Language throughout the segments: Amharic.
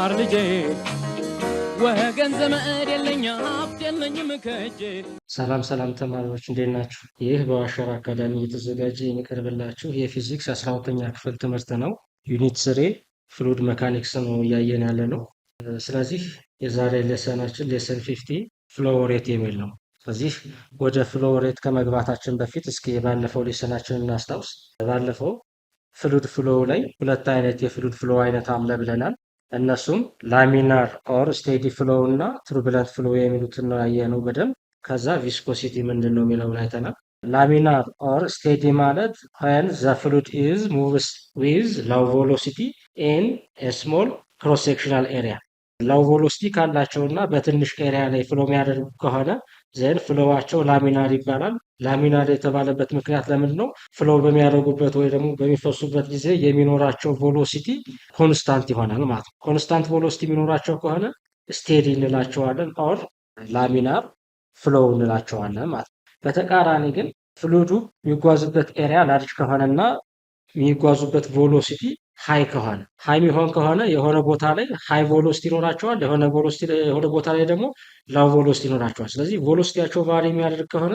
ማር ልጄ ወገን ዘመድ የለኝ ሀብት የለኝም ከእጄ። ሰላም ሰላም ተማሪዎች እንዴት ናችሁ? ይህ በዋሸራ አካዳሚ እየተዘጋጀ የሚቀርብላችሁ የፊዚክስ 12ኛ ክፍል ትምህርት ነው። ዩኒት 3 ፍሉድ መካኒክስ ነው እያየን ያለ ነው። ስለዚህ የዛሬ ሌሰናችን ሌሰን 50 ፍሎ ሬት የሚል ነው። ስለዚህ ወደ ፍሎ ሬት ከመግባታችን በፊት እስኪ የባለፈው ሌሰናችንን እናስታውስ። ባለፈው ፍሉድ ፍሎ ላይ ሁለት አይነት የፍሉድ ፍሎ አይነት አለ ብለናል። እነሱም ላሚናር ኦር ስቴዲ ፍሎ እና ቱርቡለንት ፍሎ የሚሉትን ነው ያየነው በደንብ። ከዛ ቪስኮሲቲ ምንድን ነው የሚለውን አይተናል። ላሚናር ኦር ስቴዲ ማለት when the fluid is moves with low velocity in a small cross sectional area ሎው ቬሎሲቲ ካላቸው እና በትንሽ ኤሪያ ላይ ፍሎ የሚያደርጉ ከሆነ ዘን ፍሎዋቸው ላሚናር ይባላል። ላሚናር የተባለበት ምክንያት ለምንድን ነው? ፍሎ በሚያደርጉበት ወይ ደግሞ በሚፈሱበት ጊዜ የሚኖራቸው ቬሎሲቲ ኮንስታንት ይሆናል ማለት ነው። ኮንስታንት ቬሎሲቲ የሚኖራቸው ከሆነ ስቴዲ እንላቸዋለን ኦር ላሚናር ፍሎው እንላቸዋለን ማለት ነው። በተቃራኒ ግን ፍሉዱ የሚጓዝበት ኤሪያ ላርጅ ከሆነና የሚጓዙበት ቬሎሲቲ ሃይ ከሆነ ሃይ የሚሆን ከሆነ የሆነ ቦታ ላይ ሃይ ቬሎሲቲ ይኖራቸዋል፣ የሆነ ቦታ ላይ ደግሞ ላው ቬሎሲቲ ይኖራቸዋል። ስለዚህ ቬሎሲቲያቸው ቫሪ የሚያደርግ ከሆነ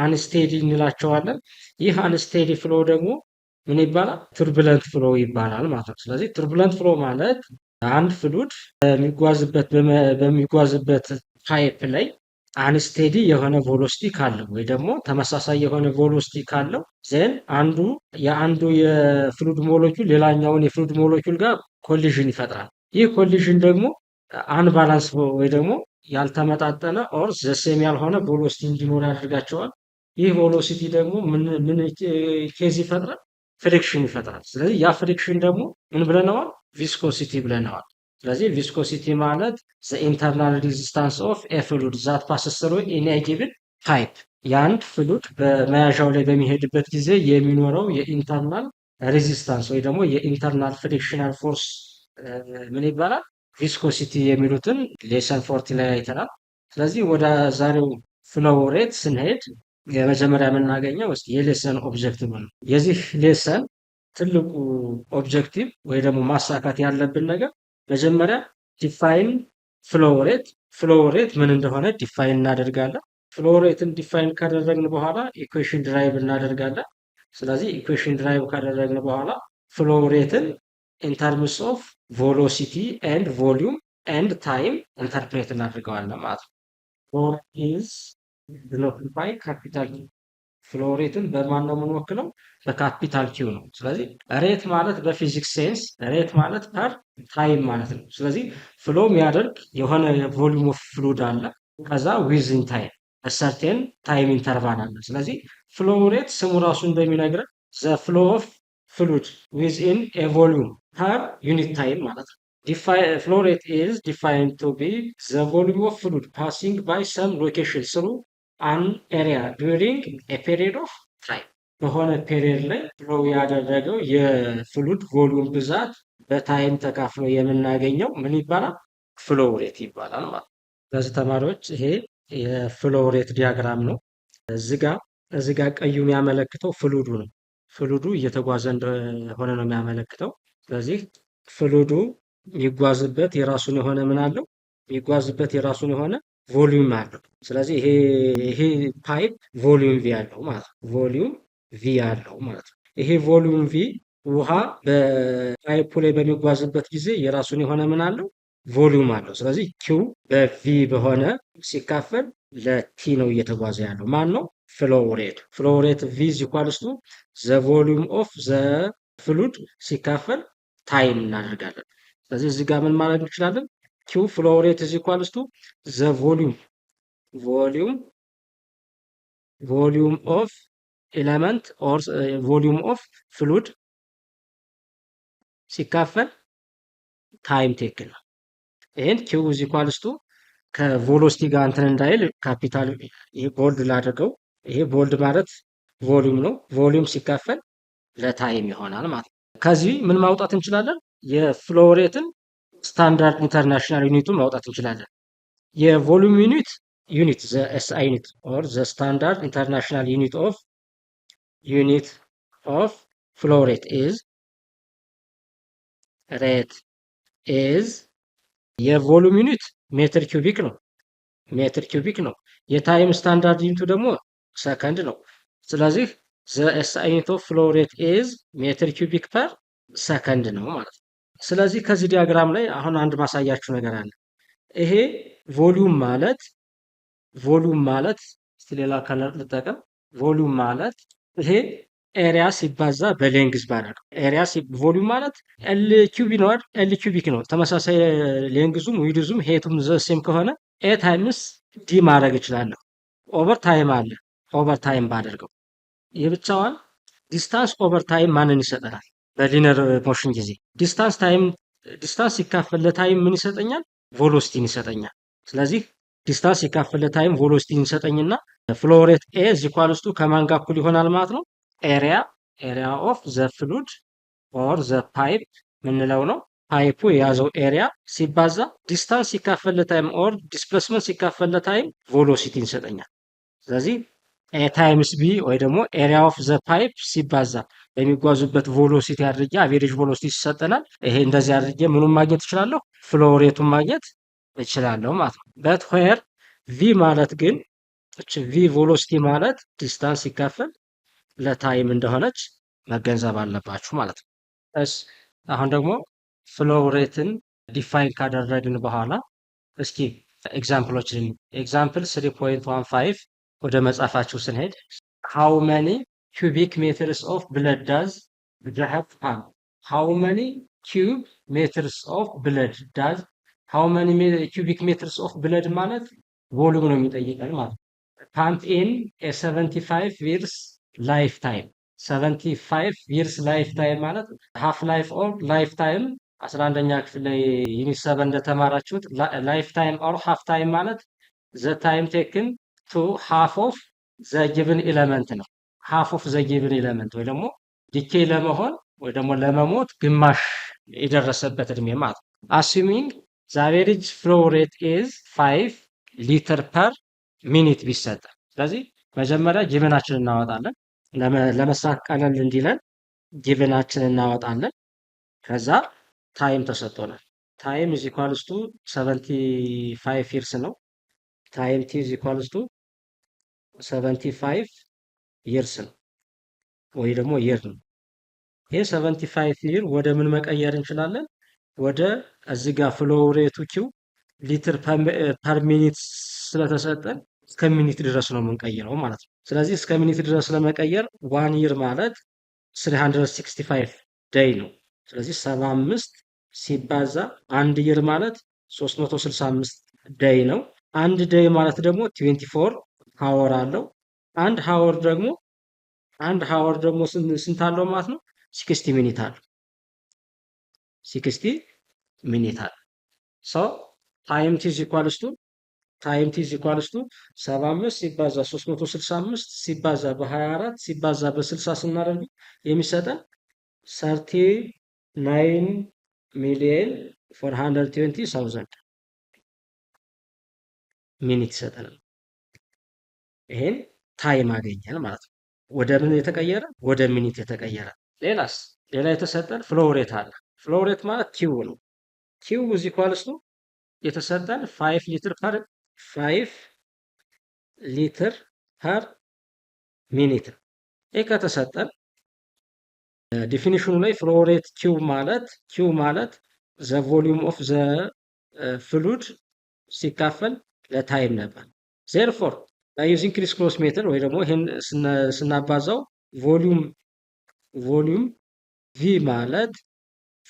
አንስቴዲ እንላቸዋለን። ይህ አንስቴዲ ፍሎ ደግሞ ምን ይባላል? ቱርቡለንት ፍሎ ይባላል ማለት ነው። ስለዚህ ቱርቡለንት ፍሎ ማለት አንድ ፍሉድ በሚጓዝበት ፓይፕ ላይ አንስቴዲ የሆነ ቬሎሲቲ ካለው ወይ ደግሞ ተመሳሳይ የሆነ ቬሎሲቲ ካለው ዘን የአንዱ የፍሉድ ሞለኪውል ሌላኛውን የፍሉድ ሞለኪውል ጋር ኮሊዥን ይፈጥራል። ይህ ኮሊዥን ደግሞ አንባላንስ ወይ ደግሞ ያልተመጣጠነ ኦር ዘሴም ያልሆነ ቬሎሲቲ እንዲኖር ያደርጋቸዋል። ይህ ቬሎሲቲ ደግሞ ምን ኬዝ ይፈጥራል? ፍሪክሽን ይፈጥራል። ስለዚህ ያ ፍሪክሽን ደግሞ ምን ብለነዋል? ቪስኮሲቲ ብለነዋል። ስለዚህ ቪስኮሲቲ ማለት ዘ ኢንተርናል ሬዚስታንስ ኦፍ ኤ ፍሉድ ዛት ፓስስ ትሩ ኢን ኤ ጊቭን ፓይፕ የአንድ ፍሉድ በመያዣው ላይ በሚሄድበት ጊዜ የሚኖረው የኢንተርናል ሬዚስታንስ ወይ ደግሞ የኢንተርናል ፍሪክሽናል ፎርስ ምን ይባላል? ቪስኮሲቲ የሚሉትን ሌሰን 40 ላይ አይተናል። ስለዚህ ወደ ዛሬው ፍሎው ሬት ስንሄድ የመጀመሪያ የምናገኘው እስኪ የሌሰን ኦብጀክቲቭ ነው። የዚህ ሌሰን ትልቁ ኦብጀክቲቭ ወይ ደግሞ ማሳካት ያለብን ነገር መጀመሪያ ዲፋይን ፍሎው ሬት። ፍሎው ሬት ምን እንደሆነ ዲፋይን እናደርጋለን። ፍሎው ሬትን ዲፋይን ካደረግን በኋላ ኢኩዌሽን ድራይቭ እናደርጋለን። ስለዚህ ኢኩዌሽን ድራይቭ ካደረግን በኋላ ፍሎው ሬትን ኢን ተርምስ ኦፍ ቬሎሲቲ ኤንድ ቮሊዩም ኤንድ ታይም ኢንተርፕሬት እናደርገዋለን ማለት ነው። ፍሎው ኢዝ ዲኖትድ ባይ ካፒታል ኪው። ፍሎው ሬትን በማን ነው የምንወክለው? በካፒታል ኪው ነው። ስለዚህ ሬት ማለት በፊዚክስ ሴንስ ሬት ማለት ፐር ታይም ማለት ነው። ስለዚህ ፍሎ የሚያደርግ የሆነ ቮሊዩም ኦፍ ፍሉድ አለ፣ ከዛ ዊዝን ታይም ሰርቴን ታይም ኢንተርቫል አለ። ስለዚህ ፍሎው ሬት ስሙ ራሱ እንደሚነግረን ዘ ፍሎ ኦፍ ፍሉድ ዊዝኢን ኤ ቮሊዩም ፐር ዩኒት ታይም ማለት ነው። ፍሎ ሬት ኢዝ ዲፋይንድ ቱ ቢ ዘ ቮሊዩም ኦፍ ፍሉድ ፓሲንግ ባይ ሰም ሎኬሽን ስሩ አን ኤሪያ ዱሪንግ ኤ ፔሪድ ኦፍ ታይም። በሆነ ፔሪድ ላይ ፍሎው ያደረገው የፍሉድ ቮሊዩም ብዛት በታይም ተካፍሎ የምናገኘው ምን ይባላል? ፍሎው ሬት ይባላል ማለት ነው። ስለዚህ ተማሪዎች ይሄ የፍሎው ሬት ዲያግራም ነው። እዚህ ጋር ቀዩ የሚያመለክተው ፍሉዱ ነው። ፍሉዱ እየተጓዘ እንደሆነ ነው የሚያመለክተው። ስለዚህ ፍሉዱ የሚጓዝበት የራሱን የሆነ ምን አለው? የሚጓዝበት የራሱን የሆነ ቮሊዩም አለው። ስለዚህ ይሄ ፓይፕ ቮሊዩም ቪ አለው ማለት ነው። ቮሊዩም ቪ አለው ማለት ነው። ይሄ ቮሊዩም ቪ ውሃ በፓይፑ ላይ በሚጓዝበት ጊዜ የራሱን የሆነ ምን አለው? ቮሊዩም አለው። ስለዚህ ኪው በቪ በሆነ ሲካፈል ለቲ ነው እየተጓዘ ያለው ማን ነው? ፍሎው ሬት። ፍሎው ሬት ቪ ኢዝ ኢኳልስ ቱ ዘ ቮሊዩም ኦፍ ዘ ፍሉድ ሲካፈል ታይም እናደርጋለን። ስለዚህ እዚህ ጋር ምን ማድረግ እንችላለን? ኪው ፍሎው ሬት ኢዝ ኢኳልስ ቱ ዘ ቮሊዩም ኦፍ ኤለመንት ኦር ቮሊዩም ኦፍ ፍሉድ ሲካፈል ታይም ቴክን ነው። ይሄን ኪው ኢዝ ኢኳልስ ቱ ከቬሎሲቲ ጋር እንትን እንዳይል ካፒታል ይሄ ቦልድ ላድርገው። ይሄ ቦልድ ማለት ቮሊዩም ነው። ቮሊዩም ሲካፈል ለታይም ይሆናል ማለት ነው። ከዚህ ምን ማውጣት እንችላለን? የፍሎው ሬትን ስታንዳርድ ኢንተርናሽናል ዩኒቱን ማውጣት እንችላለን። የቮሊዩም ዩኒት ዘ ኤስአይ ዩኒት ኦር ዘ ስታንዳርድ ኢንተርናሽናል ዩኒት ኦፍ ፍሎው ሬት ኢዝ የቮሉም ዩኒት ሜትር ኪዩቢክ ነው። ሜትር ኪዩቢክ ነው። የታይም ስታንዳርድ ዩኒቱ ደግሞ ሰከንድ ነው። ስለዚህ ዘ ኤስአይ ዩኒት ኦፍ ፍሎ ሬት ኢዝ ሜትር ኪዩቢክ ፐር ሰከንድ ነው ማለት ነው። ስለዚህ ከዚህ ዲያግራም ላይ አሁን አንድ ማሳያችሁ ነገር አለ። ይሄ ቮሉም ማለት እስቲ ሌላ ከለር ልጠቀም። ቮሉም ማለት ይሄ ኤሪያ ሲባዛ በሌንግዝ ባደረገው ቮሉም ማለት ኤል ኪዩቢክ ነው አይደል? ኤል ኪዩቢክ ነው። ተመሳሳይ ሌንግዙም ዊድዙም ሄቱም ዘሴም ከሆነ ኤ ታይምስ ዲ ማድረግ እችላለሁ። ኦቨር ታይም አለ። ኦቨር ታይም ባደርገው የብቻዋን ዲስታንስ ኦቨር ታይም ማንን ይሰጠናል? በሊነር ሞሽን ጊዜ ዲስታንስ ሲካፈል ለታይም ምን ይሰጠኛል? ቬሎሲቲን ይሰጠኛል። ስለዚህ ዲስታንስ ሲካፈል ለታይም ቬሎሲቲን ይሰጠኝና ፍሎ ሬት ኤ ኢዝ ኢኳልስ ቱ ከማን ጋር እኩል ይሆናል ማለት ነው? ኤሪያ ኦፍ ዘ ፍሉድ ኦር ዘ ፓይፕ ምንለው ነው። ፓይፑ የያዘው ኤሪያ ሲባዛ ዲስታንስ ሲካፈል ለታይም ኦር ዲስፕሌስመንት ሲካፈል ለታይም ቬሎሲቲን ይሰጠኛል። ስለዚህ ኤ ታይምስ ቢ ወይ ደግሞ ኤሪያ ኦፍ ዘ ፓይፕ ሲባዛ በሚጓዙበት ቬሎሲቲ አድርጌ አቬሬጅ ቬሎሲቲ ይሰጠናል። ይሄ እንደዚህ አድርጌ ምኑን ማግኘት እችላለሁ? ፍሎ ሬቱን ማግኘት እችላለሁ ማለት ነው። በት ዌር ቪ ማለት ግን ቪ ቬሎሲቲ ማለት ዲስታንስ ሲካፈል ለታይም እንደሆነች መገንዘብ አለባችሁ ማለት ነው። እስ አሁን ደግሞ ፍሎ ሬትን ዲፋይን ካደረግን በኋላ እስኪ ኤግዛምፕሎችን ኤግዛምፕል 3.15 ወደ መጻፋችሁ ስንሄድ ሃው መኒ ኪዩቢክ ሜትርስ ኦፍ ብለድ ዳዝ ዘ ሄርት ፓምፕ ሃው መኒ ኪዩብ ሜትርስ ኦፍ ብለድ ዳዝ ሃው መኒ ኪዩቢክ ሜትርስ ኦፍ ብለድ ማለት ቮሉም ነው የሚጠይቀን ማለት ነው። ፓምፕ ኢን ኤ 75 ይርስ ላይፍ ታይም 75 ይርስ ላይፍ ታይም ማለት ሃፍ ላይፍ ኦር ላይፍ ታይም 11ኛ ክፍል ላይ ዩኒት 7 እንደተማራችሁት ላይፍ ታይም ኦር ሃፍ ታይም ማለት ዘ ታይም ቴክን ቱ ሃፍ ኦፍ ዘ ጊቭን ኤለመንት ነው። ሃፍ ኦፍ ዘ ጊቭን ኤለመንት ወይ ደግሞ ዲኬ ለመሆን ወይ ደግሞ ለመሞት ግማሽ የደረሰበት እድሜ ማለት ነው። አሱሚንግ ዘ አቬሬጅ ፍሎ ሬት ኢዝ 5 ሊትር ፐር ሚኒት ቢሰጥ። ስለዚህ መጀመሪያ ጊቭናችንን እናወጣለን። ለመስራት ቀለል እንዲለን ጊቭናችንን እናወጣለን። ከዛ ታይም ተሰጥቶናል። ታይም ኢዝ ኢኳልስ ቱ 75 ይርስ ነው። ታይም ቲ ኢዝ ኢኳልስ ቱ 75 ይርስ ነው ወይ ደግሞ ይር ነው። ይሄ 75 ይር ወደ ምን መቀየር እንችላለን? ወደ እዚህ ጋር ፍሎ ሬቱ ኪው ሊትር ፐር ሚኒት ስለተሰጠን እስከ ሚኒት ድረስ ነው የምንቀይረው ማለት ነው። ስለዚህ እስከ ሚኒት ድረስ ለመቀየር ዋን ይር ማለት 365 ዴይ ነው። ስለዚህ 75 ሲባዛ አንድ ይር ማለት 365 ዴይ ነው። አንድ ዴይ ማለት ደግሞ 24 ሃወር አለው። አንድ ሃወር ደግሞ ስንት አለው ማለት ነው? 60 ሚኒት አለው። 60 ሚኒት አለው። ሶ ታይም ቲ ኢዝ ኢኳልስ ቱ 75 ሲባዛ 365 ሲባዛ በ24 ሲባዛ በ60 ስናደርግ የሚሰጠን 39,420,000 ሚኒት ይሰጠናል። ይሄን ታይም አገኘን ማለት ነው። ወደ ምን የተቀየረ? ወደ ሚኒት የተቀየረ። ሌላ የተሰጠን ፍሎ ሬት አለ። ፍሎ ሬት ማለት ኪው ነው። ኪው ኢዝ ኢኳልስ ቱ የተሰጠን 5 ሊትር ፐር ሚኒት። ይህ ከተሰጠን ዲፊኒሽኑ ላይ ፍሎ ሬት ኪው ማለት ዘ ቮሊዩም ኦፍ ዘ ፍሉድ ሲካፈል ለታይም ነበር። ዜርፎር ዩዚንግ ክሪስ ክሮስ ሜተድ ወይ ደግሞ ይህን ስናባዛው ቮሊዩም ቪ ማለት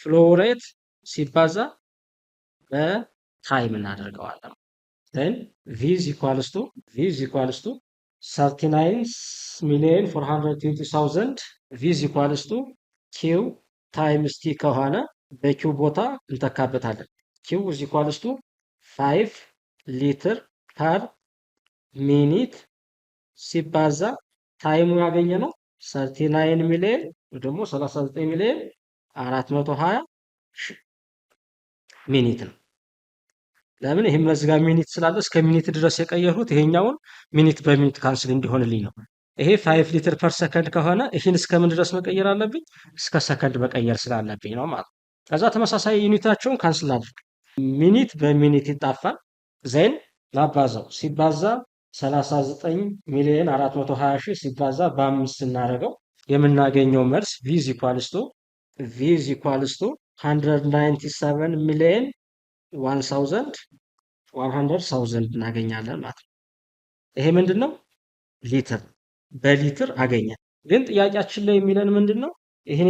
ፍሎ ሬት ሲባዛ በታይም እናደርገዋለን። then v is equals to 39,420,000 v is equals to q times t ከሆነ በኪው ቦታ እንተካበታለን። q is equals to 5 ሊትር ፐር ሚኒት ሲባዛ ታይሙ ያገኘ ነው 39 ሚሊዮን ወይ ደግሞ 39 ሚሊዮን 420 ሚኒት ነው። ለምን ይሄም ለዚህ ጋር ሚኒት ስላለ እስከ ሚኒት ድረስ የቀየሩት ይሄኛውን ሚኒት በሚኒት ካንስል እንዲሆንልኝ ነው። ይሄ 5 ሊትር ፐር ሰከንድ ከሆነ ይህን እስከ ምን ድረስ መቀየር አለብኝ? እስከ ሰከንድ መቀየር ስላለብኝ ነው ማለት ነው። ከዛ ተመሳሳይ ዩኒታቸውን ካንስል አድርግ ሚኒት በሚኒት ይጣፋል። ዜን ላባዛው ሲባዛ 39,420,000 ሲባዛ በ5 ስናደርገው የምናገኘው መልስ v is equals to 197,100,000 እናገኛለን ማለት ነው። ይሄ ምንድነው? ሊትር በሊትር አገኘን። ግን ጥያቄያችን ላይ የሚለን ምንድነው? ይሄ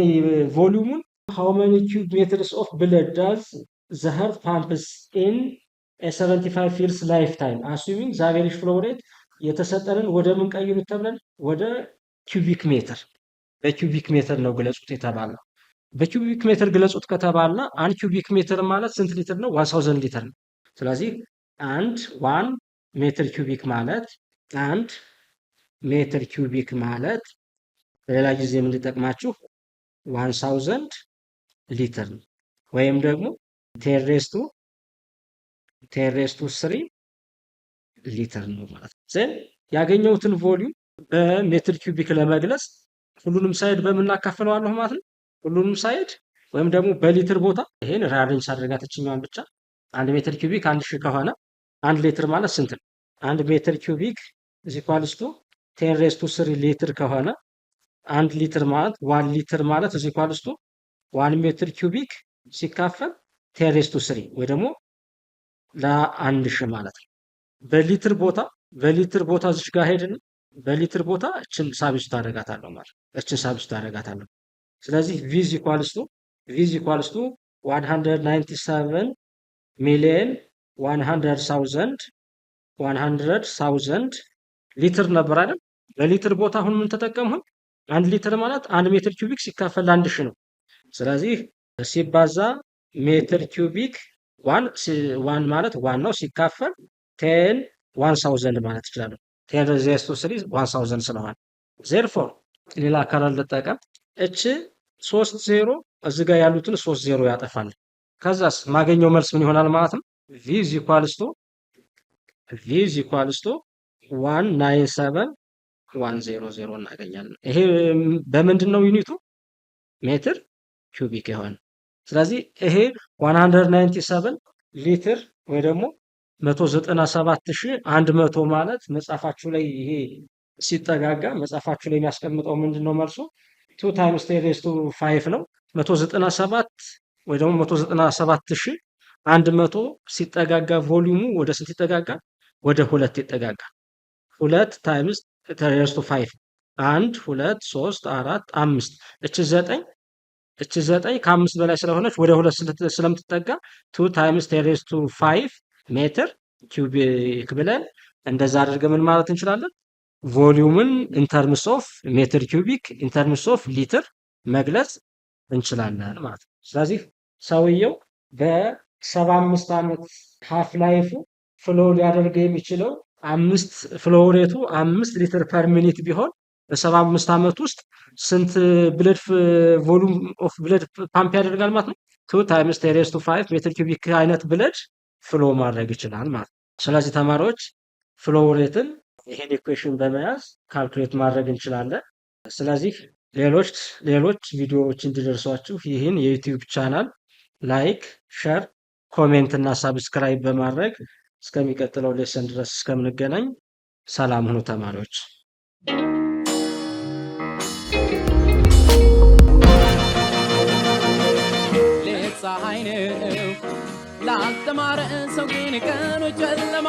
ቮሊዩሙን how many cubic meters of blood does the heart pumps in a 75 years lifetime assuming the average flow rate የተሰጠንን ወደ ምን ቀይሩት ተብለን ወደ ኪዩቢክ ሜትር በኪዩቢክ ሜትር ነው ግለጹት የተባለው። በኪዩቢክ ሜትር ግለጹት ከተባለ አንድ ኪዩቢክ ሜትር ማለት ስንት ሊትር ነው? 1000 ሊትር ነው። ስለዚህ አንድ 1 ሜትር ኪዩቢክ ማለት አንድ ሜትር ኪዩቢክ ማለት ሌላ ጊዜ ምን ሊጠቅማችሁ 1000 ሊትር ነው። ወይም ደግሞ 10 to 3 ሊትር ነው ማለት ነው። ዘን ያገኘሁትን ቮሊዩም በሜትር ኪዩቢክ ለመግለጽ ሁሉንም ሳይድ በምናካፍለዋለሁ ማለት ነው። ሁሉንም ሳይድ ወይም ደግሞ በሊትር ቦታ ይሄን ራዲንስ አድርጋት እችኛዋን ብቻ 1 ሜትር ኪዩቢክ 1000 ከሆነ 1 ሊትር ማለት ስንት ነው? 1 ሜትር ኪዩቢክ is equals to 10 to 3 ሊትር ከሆነ 1 ሊትር ማለት 1 ሊትር ማለት is equals to 1 ሜትር ኪዩቢክ ሲካፈል 10 to 3 ወይ ደግሞ ለ1000 ማለት ነው። በሊትር ቦታ እዚህ ጋር ሄድን በሊትር ቦታ እችን ሳብስት አደርጋታለሁ ማለት እችን ሳብስት አደርጋታለሁ። ስለዚህ v is equals to 197,100,000 ሊትር ነበር አይደል? በሊትር ቦታ አሁን ምን ተጠቀምሁ? 1 ሊትር ማለት 1 ሜትር ኪዩቢክ ሲካፈል ለ1000 ነው። ስለዚህ ሲባዛ ሜትር ኪዩቢክ 1 ማለት 1 ነው ሲካፈል 10,000 ማለት ይችላል። 10 raised to 3 1000 ስለሆነ therefore ሌላ አካል ልጠቀም እቺ 30 እዚህ ጋር ያሉትን 30 ያጠፋል። ከዛስ ማገኘው መልስ ምን ይሆናል ማለት ነው? v is equals to 197,100 እናገኛለን። ይሄ በምንድን ነው ዩኒቱ? ሜትር ኪዩቢክ ይሆን። ስለዚህ ይሄ 197 ሊትር ወይ ደግሞ 197,100 ማለት መጻፋችሁ ላይ ይሄ ሲጠጋጋ መጻፋችሁ ላይ የሚያስቀምጠው ምንድነው መልሱ? 2 times 10 raised to 5 ነው። 197 ወይ ደግሞ 197,100 ሲጠጋጋ ቮሊዩሙ ወደ ስንት ይጠጋጋ? ወደ 2 ይጠጋጋ። 2 times 10 raised to 5 1 2 3 4 5 እቺ 9 ከ5 በላይ ስለሆነች ወደ 2 ስለምትጠጋ 2 times 10 raised to 5 ሜትር ኪዩቢክ ብለን እንደዛ አድርገን ምን ማለት እንችላለን? ቮሊዩምን ኢን ተርምስ ኦፍ ሜትር ኪዩቢክ ኢን ተርምስ ኦፍ ሊትር መግለጽ እንችላለን ማለት ነው። ስለዚህ ሰውየው በ75 ዓመት ሃፍ ላይፉ ፍሎ ሊያደርግ የሚችለው 5 ፍሎ ሬቱ 5 ሊትር ፐር ሚኒት ቢሆን በ75 ዓመት ውስጥ ስንት ብለድ ቮሊዩም ኦፍ ብለድ ፓምፕ ያደርጋል ማለት ነው? 2 times 10 raised to 5 ሜትር ኪዩቢክ አይነት ብለድ ፍሎ ማድረግ ይችላል ማለት ነው። ስለዚህ ተማሪዎች ፍሎ ሬትን ይሄን ኢኩዌሽን በመያዝ ካልኩሌት ማድረግ እንችላለን። ስለዚህ ሌሎች ቪዲዮዎች እንዲደርሷችሁ ይህን የዩቲዩብ ቻናል ላይክ፣ ሼር፣ ኮሜንት እና ሳብስክራይብ በማድረግ እስከሚቀጥለው ሌሰን ድረስ እስከምንገናኝ ሰላም ሁኑ ተማሪዎች። ፀሐይ ነው ላልተማረ ሰው ግን ቀኑ ጨለማ